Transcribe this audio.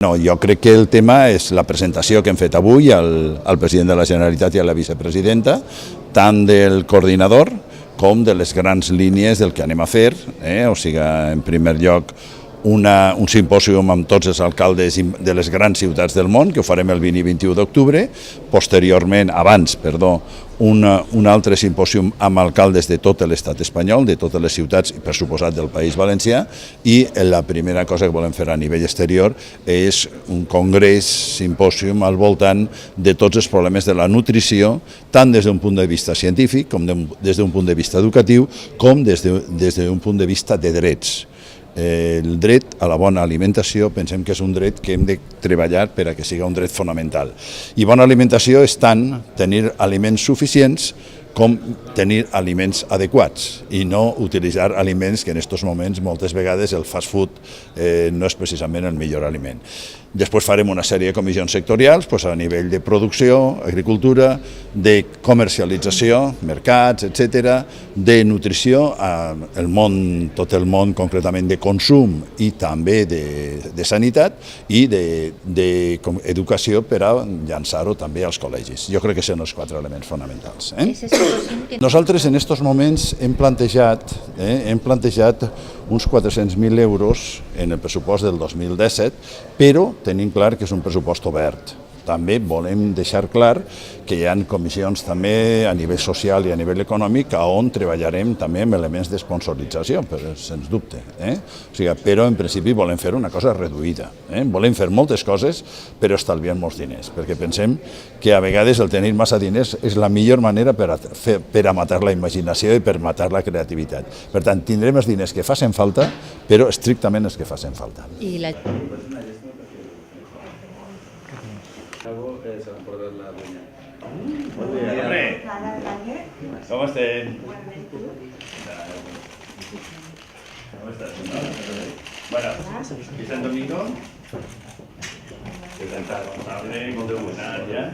No, jo crec que el tema és la presentació que hem fet avui al president de la Generalitat i a la vicepresidenta, tant del coordinador com de les grans línies del que anem a fer, o sigui, en primer lloc, un simpòsium amb tots els alcaldes de les grans ciutats del món, que ho farem el 20 i 21 d'octubre, posteriorment, un altre simpòsium amb alcaldes de tot l'estat espanyol, de totes les ciutats i per suposat del País Valencià, i la primera cosa que volem fer a nivell exterior és un congrés, simpòsium al voltant de tots els problemes de la nutrició, tant des d'un punt de vista científic, com des d'un punt de vista educatiu, com des d'un punt de vista de drets. El dret a la bona alimentació pensem que és un dret que hem de treballar per a que sigui un dret fonamental. I bona alimentació és tant tenir aliments suficients com tenir aliments adequats i no utilitzar aliments que en aquests moments moltes vegades el fast food no és precisament el millor aliment. Després farem una sèrie de comissions sectorials a nivell de producció, agricultura, de comercialització, mercats, etc., de nutrició, tot el món concretament de consum i també de sanitat i d'educació per a llançar-ho també als col·legis. Jo crec que són els 4 elements fonamentals. Nosaltres en aquests moments hem plantejat uns 400.000 euros en el pressupost del 2017, però tenim clar que és un pressupost obert. També volem deixar clar que hi ha comissions també a nivell social i a nivell econòmic on treballarem també amb elements d'esponsorització, sens dubte. Però en principi volem fer una cosa reduïda. Volem fer moltes coses però estalviant molts diners, perquè pensem que a vegades el tenir massa diners és la millor manera per a matar la imaginació i per matar la creativitat. Per tant, tindrem els diners que facin falta, però estrictament els que facin falta. Se han portat la dunya. Bon dia, hombre. Com estem? Com estàs? Bueno, aquí Sant Domingo. Que tan responsable, molt de buenar, ja?